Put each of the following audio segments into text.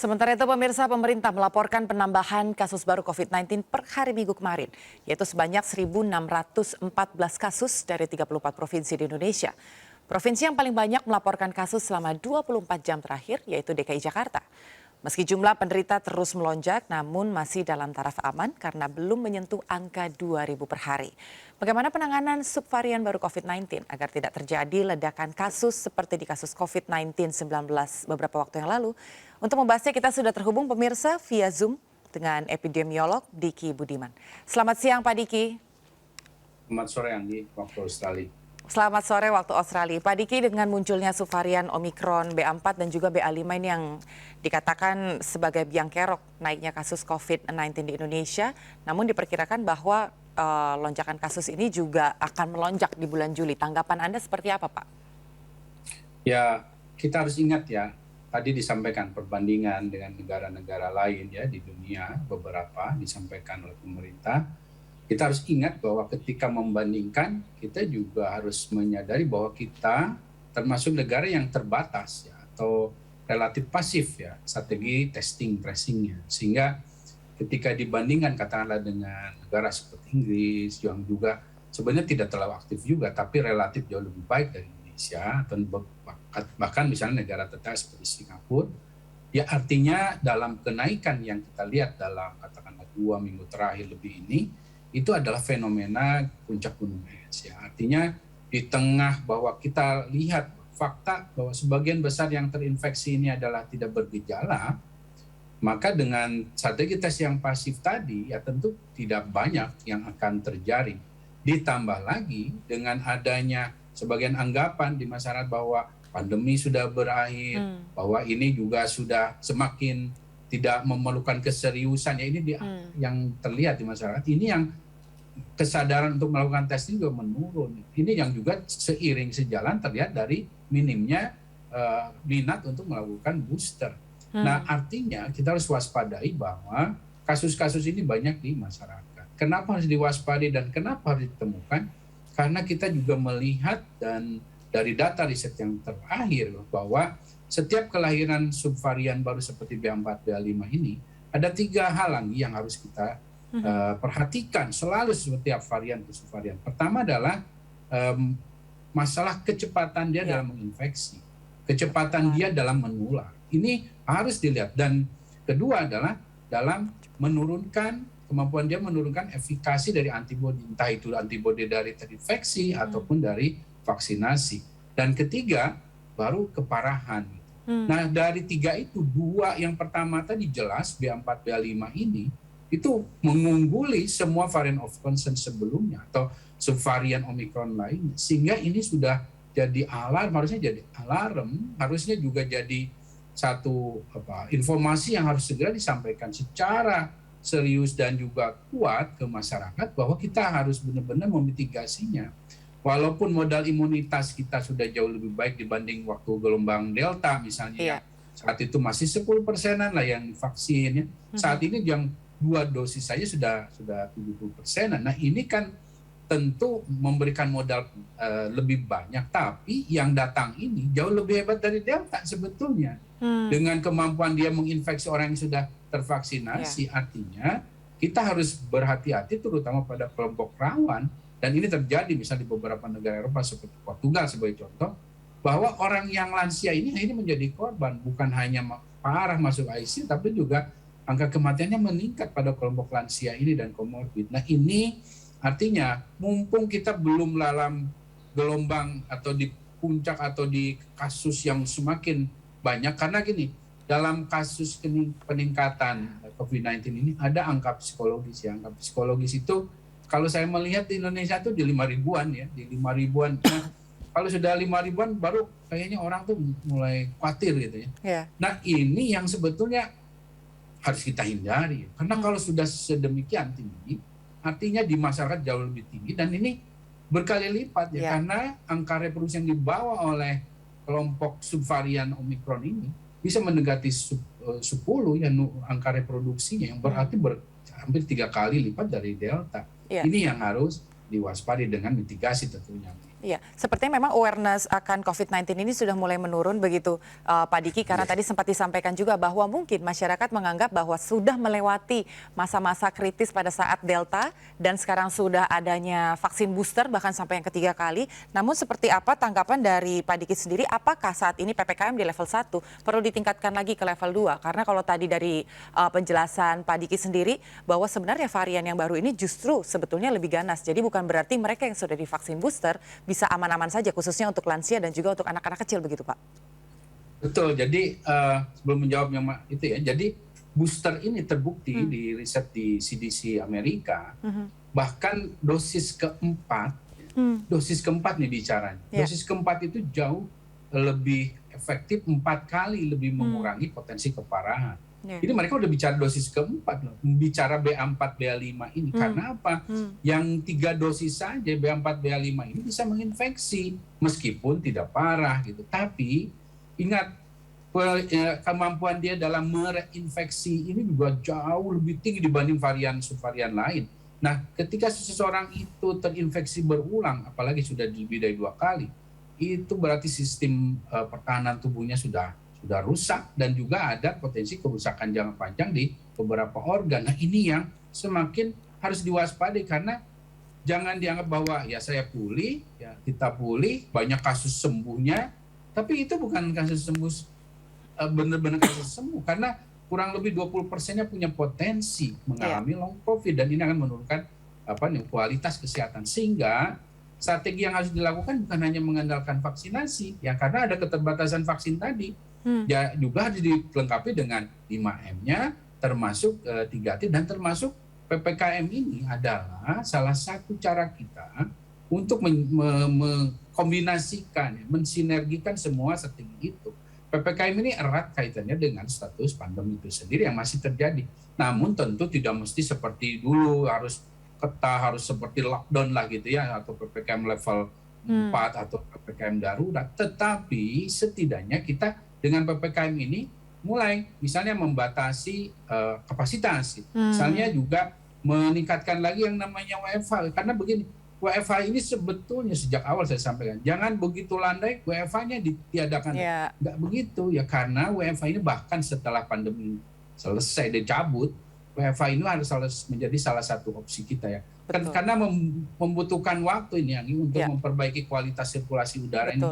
Sementara itu pemirsa, pemerintah melaporkan penambahan kasus baru COVID-19 per hari Minggu kemarin, yaitu sebanyak 1.614 kasus dari 34 provinsi di Indonesia. Provinsi yang paling banyak melaporkan kasus selama 24 jam terakhir yaitu DKI Jakarta. Meski jumlah penderita terus melonjak, namun masih dalam taraf aman karena belum menyentuh angka 2.000 per hari. Bagaimana penanganan subvarian baru COVID-19 agar tidak terjadi ledakan kasus seperti di kasus COVID-19 beberapa waktu yang lalu? Untuk membahasnya kita sudah terhubung pemirsa via Zoom dengan epidemiolog Diki Budiman. Selamat siang Pak Diki. Selamat sore Anggi, waktu Australia. Selamat sore waktu Australia. Pak Diki, dengan munculnya subvarian Omikron BA4 dan juga BA5 ini yang dikatakan sebagai biang kerok naiknya kasus COVID-19 di Indonesia, namun diperkirakan bahwa lonjakan kasus ini juga akan melonjak di bulan Juli. Tanggapan Anda seperti apa, Pak? Ya, kita harus ingat ya, tadi disampaikan perbandingan dengan negara-negara lain ya di dunia, beberapa disampaikan oleh pemerintah. Kita harus ingat bahwa ketika membandingkan, kita juga harus menyadari bahwa kita termasuk negara yang terbatas ya, atau relatif pasif ya, strategi testing tracingnya. Sehingga ketika dibandingkan katakanlah dengan negara seperti Inggris yang juga sebenarnya tidak terlalu aktif juga, tapi relatif jauh lebih baik dari Indonesia, atau bahkan misalnya negara tetangga seperti Singapura, ya artinya dalam kenaikan yang kita lihat dalam katakanlah 2 minggu terakhir lebih ini, itu adalah fenomena puncak gunung es. Ya. Artinya di tengah bahwa kita lihat fakta bahwa sebagian besar yang terinfeksi ini adalah tidak bergejala, maka dengan strategi tes yang pasif tadi ya tentu tidak banyak yang akan terjadi. Ditambah lagi dengan adanya sebagian anggapan di masyarakat bahwa pandemi sudah berakhir, bahwa ini juga sudah semakin tidak memerlukan keseriusan. Ya ini yang terlihat di masyarakat. Ini yang kesadaran untuk melakukan testing juga menurun. Ini yang juga seiring sejalan terlihat dari minimnya minat untuk melakukan booster. Nah artinya kita harus waspadai bahwa kasus-kasus ini banyak di masyarakat. Kenapa harus diwaspadai dan kenapa harus ditemukan? Karena kita juga melihat dan dari data riset yang terakhir bahwa setiap kelahiran subvarian baru seperti BA4, BA5 ini ada 3 hal lagi yang harus kita perhatikan selalu setiap varian ke subvarian. Pertama adalah masalah kecepatan dia dalam menginfeksi, kecepatan dia dalam menular. Ini harus dilihat. Dan kedua adalah dalam menurunkan kemampuan dia menurunkan efikasi dari antibodi, entah itu antibodi dari terinfeksi ataupun dari vaksinasi. Dan ketiga baru keparahan. Nah dari 3 itu 2 yang pertama tadi jelas BA4, BA5 ini itu mengungguli semua varian of concern sebelumnya atau subvarian Omicron lain, sehingga ini sudah jadi alarm, harusnya juga jadi satu informasi yang harus segera disampaikan secara serius dan juga kuat ke masyarakat bahwa kita harus benar-benar memitigasinya. Walaupun modal imunitas kita sudah jauh lebih baik dibanding waktu gelombang Delta misalnya, saat itu masih 10%-an lah yang vaksin. Saat ini yang 2 dosis saja sudah 70%. Nah ini kan tentu memberikan modal lebih banyak, tapi yang datang ini jauh lebih hebat dari Delta sebetulnya. Dengan kemampuan dia menginfeksi orang yang sudah tervaksinasi, artinya kita harus berhati-hati terutama pada kelompok rawan. Dan ini terjadi misalnya di beberapa negara Eropa seperti Portugal sebagai contoh, bahwa orang yang lansia ini menjadi korban, bukan hanya parah masuk ICU, tapi juga angka kematiannya meningkat pada kelompok lansia ini dan komorbid. Nah ini artinya mumpung kita belum dalam gelombang atau di puncak atau di kasus yang semakin banyak, karena gini, dalam kasus peningkatan COVID-19 ini ada angka psikologis ya. Angka psikologis itu kalau saya melihat di Indonesia itu di 5 ribuan ya, di 5 ribuan. Nah, kalau sudah 5 ribuan baru kayaknya orang tuh mulai khawatir gitu ya. Nah ini yang sebetulnya harus kita hindari. Karena kalau sudah sedemikian tinggi, artinya di masyarakat jauh lebih tinggi, dan ini berkali lipat ya, karena angka reproduksi yang dibawa oleh kelompok subvarian Omicron ini bisa mendekati 10 ya angka reproduksinya, yang berarti hampir 3 kali lipat dari Delta. Ini yang harus diwaspadai dengan mitigasi tentunya. Iya, sepertinya memang awareness akan COVID-19 ini sudah mulai menurun begitu, Pak Diki, karena tadi sempat disampaikan juga bahwa mungkin masyarakat menganggap bahwa sudah melewati masa-masa kritis pada saat Delta dan sekarang sudah adanya vaksin booster bahkan sampai yang ketiga kali. Namun seperti apa tanggapan dari Pak Diki sendiri, apakah saat ini PPKM di level 1 perlu ditingkatkan lagi ke level 2? Karena kalau tadi dari penjelasan Pak Diki sendiri bahwa sebenarnya varian yang baru ini justru sebetulnya lebih ganas. Jadi bukan berarti mereka yang sudah divaksin booster bisa aman-aman saja, khususnya untuk lansia dan juga untuk anak-anak kecil begitu, Pak. Betul, jadi sebelum menjawab yang itu ya, jadi booster ini terbukti di riset di CDC Amerika, bahkan dosis keempat nih bicaranya. Dosis keempat itu jauh lebih efektif, 4 kali lebih mengurangi potensi keparahan. Jadi mereka udah bicara dosis keempat loh, bicara BA4, BA5 ini. Karena apa? Yang 3 dosis saja BA4, BA5 ini bisa menginfeksi meskipun tidak parah gitu. Tapi ingat kemampuan dia dalam mereinfeksi ini juga jauh lebih tinggi dibanding subvarian lain. Nah, ketika seseorang itu terinfeksi berulang, apalagi sudah lebih dari 2 kali, itu berarti sistem pertahanan tubuhnya sudah rusak dan juga ada potensi kerusakan jangka panjang di beberapa organ. Nah, ini yang semakin harus diwaspadai karena jangan dianggap bahwa ya saya pulih, ya kita pulih, banyak kasus sembuhnya, tapi itu bukan kasus sembuh benar-benar kasus sembuh karena kurang lebih 20%-nya punya potensi mengalami long COVID dan ini akan menurunkan kualitas kesehatan. Sehingga strategi yang harus dilakukan bukan hanya mengandalkan vaksinasi, ya karena ada keterbatasan vaksin tadi. Ya juga harus dilengkapi dengan 5M-nya, termasuk 3T dan termasuk PPKM ini adalah salah satu cara kita untuk mengkombinasikan, mensinergikan semua strategi itu. PPKM ini erat kaitannya dengan status pandemi itu sendiri yang masih terjadi. Namun tentu tidak mesti seperti dulu harus ketat, harus seperti lockdown lah gitu ya, atau PPKM level 4 atau PPKM darurat. Tetapi setidaknya kita dengan PPKM ini mulai misalnya membatasi kapasitas, misalnya juga meningkatkan lagi yang namanya WFH. Karena begini, WFH ini sebetulnya sejak awal saya sampaikan, jangan begitu landai WFH-nya ditiadakan. Nggak begitu ya, karena WFH ini bahkan setelah pandemi selesai dicabut, WFH ini harus menjadi salah satu opsi kita ya. Karena membutuhkan waktu ini untuk memperbaiki kualitas sirkulasi udara ini.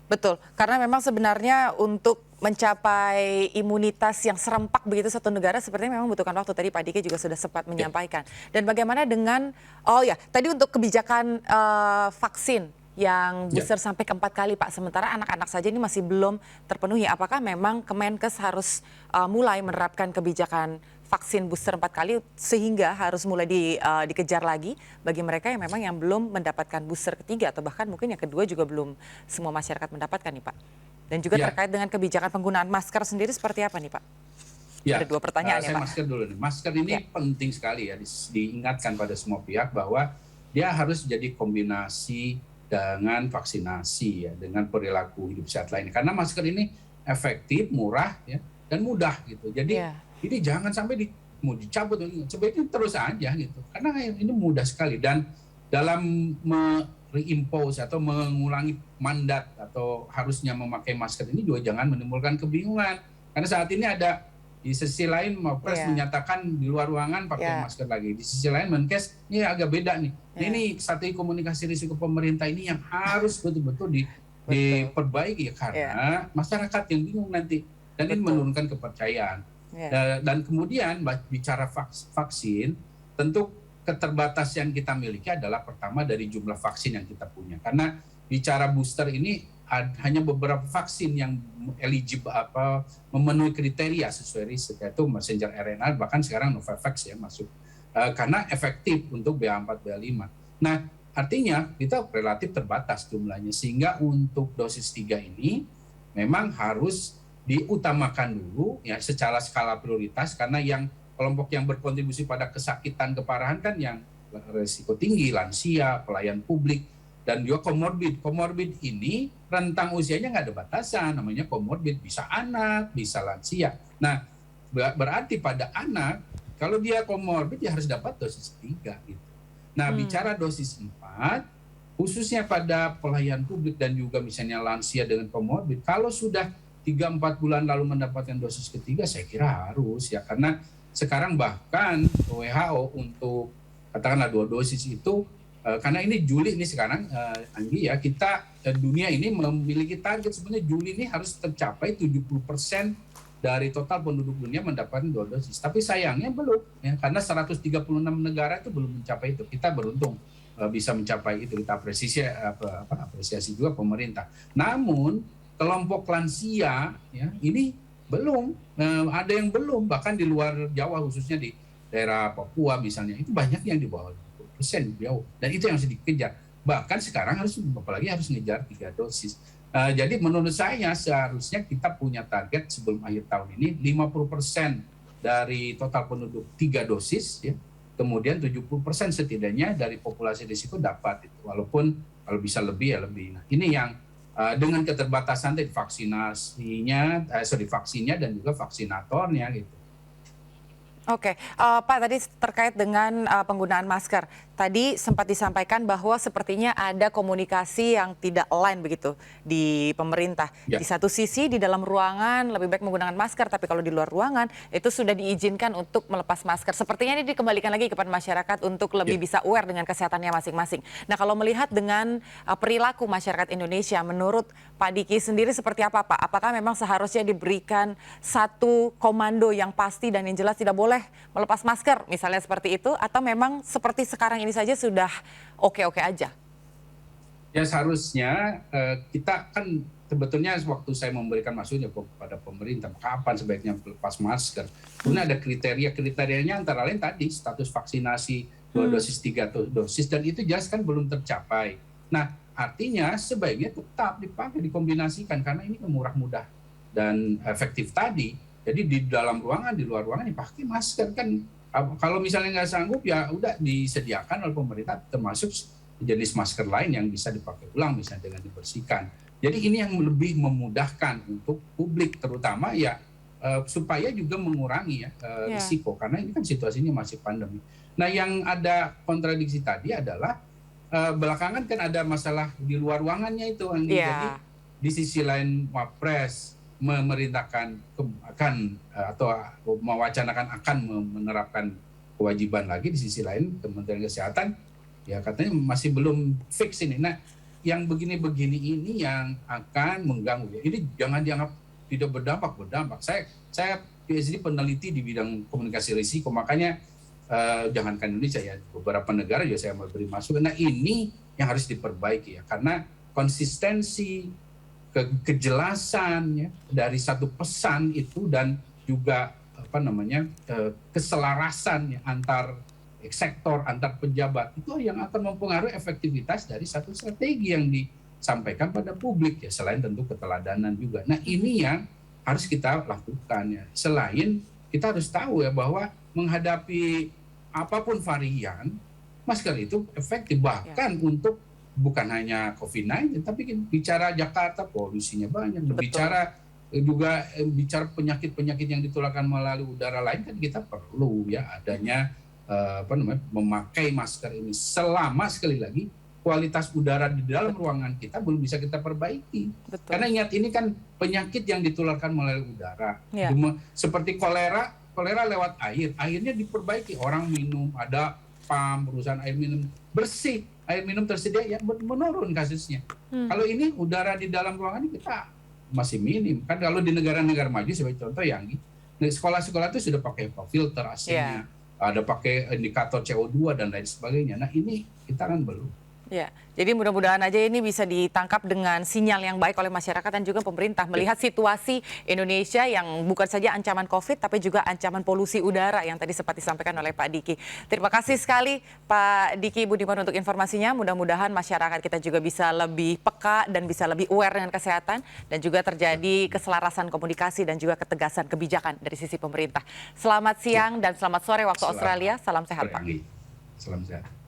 Betul, karena memang sebenarnya untuk mencapai imunitas yang serempak begitu satu negara sepertinya memang membutuhkan waktu. Tadi Pak Diki juga sudah sempat menyampaikan. Dan bagaimana dengan, tadi untuk kebijakan vaksin yang booster sampai ke 4 kali Pak, sementara anak-anak saja ini masih belum terpenuhi. Apakah memang Kemenkes harus mulai menerapkan kebijakan vaksin booster 4 kali sehingga harus mulai dikejar lagi bagi mereka yang memang yang belum mendapatkan booster ketiga atau bahkan mungkin yang kedua juga belum semua masyarakat mendapatkan nih Pak. Dan juga terkait dengan kebijakan penggunaan masker sendiri seperti apa nih Pak? Ada 2 pertanyaan ya Pak. Masker dulu nih. Masker ini penting sekali ya diingatkan pada semua pihak bahwa dia harus jadi kombinasi dengan vaksinasi ya, dengan perilaku hidup sehat lainnya. Karena masker ini efektif, murah ya, dan mudah gitu. Jadi ini jangan sampai mau dicabut, sebaiknya terus aja gitu. Karena ini mudah sekali dan dalam reimpose atau mengulangi mandat atau harusnya memakai masker ini juga jangan menimbulkan kebingungan. Karena saat ini ada di sisi lain Mapres menyatakan di luar ruangan pakai masker lagi. Di sisi lain Menkes ini agak beda nih. Ini strategi komunikasi risiko pemerintah ini yang harus betul-betul diperbaiki karena masyarakat yang bingung nanti dan ini menurunkan kepercayaan. Dan kemudian bicara vaksin, tentu keterbatasan yang kita miliki adalah pertama dari jumlah vaksin yang kita punya. Karena bicara booster ini hanya beberapa vaksin yang eligible memenuhi kriteria sesuai riset, yaitu messenger RNA, bahkan sekarang Novavax ya masuk. Karena efektif untuk BA4, BA5. Nah, artinya kita relatif terbatas jumlahnya sehingga untuk dosis 3 ini memang harus diutamakan dulu ya secara skala prioritas karena yang kelompok yang berkontribusi pada kesakitan keparahan kan yang risiko tinggi, lansia, pelayan publik dan juga komorbid. Komorbid ini rentang usianya nggak ada batasan, namanya komorbid, bisa anak, bisa lansia. Nah, berarti pada anak kalau dia komorbid ya harus dapat dosis 3 gitu. Nah, bicara dosis 4, khususnya pada pelayan publik dan juga misalnya lansia dengan komorbid, kalau sudah 3-4 bulan lalu mendapatkan dosis ketiga, saya kira harus ya, karena sekarang bahkan WHO untuk katakanlah 2 dosis itu, karena ini Juli ini sekarang, Anggi ya, kita dunia ini memiliki target sebenarnya Juli ini harus tercapai 70% dari total penduduk dunia mendapatkan 2 dosis. Tapi sayangnya belum, ya, karena 136 negara itu belum mencapai itu. Kita beruntung bisa mencapai itu, kita apresiasi juga pemerintah. Namun kelompok lansia ya ini belum, ada yang belum, bahkan di luar Jawa khususnya di daerah Papua misalnya itu banyak yang di bawah 20% jauh, dan itu yang harus dikejar. Bahkan sekarang apalagi harus ngejar 3 dosis. Jadi menurut saya seharusnya kita punya target sebelum akhir tahun ini 50% dari total penduduk 3 dosis ya. Kemudian 70% setidaknya dari populasi risiko dapat itu. Walaupun kalau bisa lebih ya lebih. Nah, ini yang dengan keterbatasan dari vaksinasinya, vaksinnya dan juga vaksinatornya gitu. Oke, Pak tadi terkait dengan penggunaan masker. Tadi sempat disampaikan bahwa sepertinya ada komunikasi yang tidak align begitu di pemerintah. Ya. Di satu sisi di dalam ruangan lebih baik menggunakan masker, tapi kalau di luar ruangan itu sudah diizinkan untuk melepas masker. Sepertinya ini dikembalikan lagi kepada masyarakat untuk lebih bisa aware dengan kesehatannya masing-masing. Nah, kalau melihat dengan perilaku masyarakat Indonesia, menurut Pak Diki sendiri seperti apa, Pak? Apakah memang seharusnya diberikan satu komando yang pasti dan yang jelas tidak boleh melepas masker, misalnya seperti itu, atau memang seperti sekarang ini saja sudah oke-oke aja? Ya seharusnya kita kan sebetulnya waktu saya memberikan masukan kepada pemerintah kapan sebaiknya lepas masker, kemudian ada kriterianya antara lain tadi status vaksinasi 2 dosis 3 dosis, dan itu jelas kan belum tercapai. Nah artinya sebaiknya tetap dipakai, dikombinasikan, karena ini murah-mudah dan efektif tadi. Jadi di dalam ruangan, di luar ruangan dipakai masker kan. Kalau misalnya nggak sanggup ya udah disediakan oleh pemerintah termasuk jenis masker lain yang bisa dipakai ulang misalnya dengan dibersihkan. Jadi ini yang lebih memudahkan untuk publik terutama ya supaya juga mengurangi risiko, karena ini kan situasinya masih pandemi. Nah yang ada kontradiksi tadi adalah belakangan kan ada masalah di luar ruangannya itu. Jadi di sisi lain Wapres memerintahkan atau mewacanakan akan menerapkan kewajiban lagi, di sisi lain Kementerian Kesehatan ya katanya masih belum fix ini. Nah, yang begini-begini ini yang akan mengganggu ya. Ini jangan dianggap tidak berdampak. Saya PhD peneliti di bidang komunikasi risiko, makanya jangankan Indonesia ya, beberapa negara juga saya mau beri masukan. Nah, ini yang harus diperbaiki ya, karena konsistensi kejelasan ya, dari satu pesan itu dan juga keselarasan ya, antar sektor, antar pejabat itu yang akan mempengaruhi efektivitas dari satu strategi yang disampaikan pada publik ya, selain tentu keteladanan juga. Nah ini yang harus kita lakukan ya. Selain kita harus tahu ya bahwa menghadapi apapun varian, masker itu efektif bahkan untuk bukan hanya COVID-19, tapi bicara Jakarta polusinya banyak, bicara penyakit-penyakit yang ditularkan melalui udara lain, kan kita perlu ya adanya memakai masker ini selama sekali lagi kualitas udara di dalam ruangan kita belum bisa kita perbaiki. Betul. Karena ingat ini kan penyakit yang ditularkan melalui udara, seperti kolera lewat airnya diperbaiki, orang minum ada perusahaan air minum bersih, air minum tersedia ya menurun kasusnya. Kalau ini udara di dalam ruangan kita masih minim. Kan kalau di negara-negara maju sebagai contoh yang sekolah-sekolah itu sudah pakai filter AC-nya, ada pakai indikator CO2 dan lain sebagainya. Nah ini kita kan belum. Ya, jadi mudah-mudahan aja ini bisa ditangkap dengan sinyal yang baik oleh masyarakat dan juga pemerintah melihat situasi Indonesia yang bukan saja ancaman COVID tapi juga ancaman polusi udara yang tadi sempat disampaikan oleh Pak Diki. Terima kasih sekali Pak Diki Budiman untuk informasinya. Mudah-mudahan masyarakat kita juga bisa lebih peka dan bisa lebih aware dengan kesehatan dan juga terjadi keselarasan komunikasi dan juga ketegasan kebijakan dari sisi pemerintah. Selamat siang dan selamat sore waktu Australia. Salam sehat Pak. Salam sehat.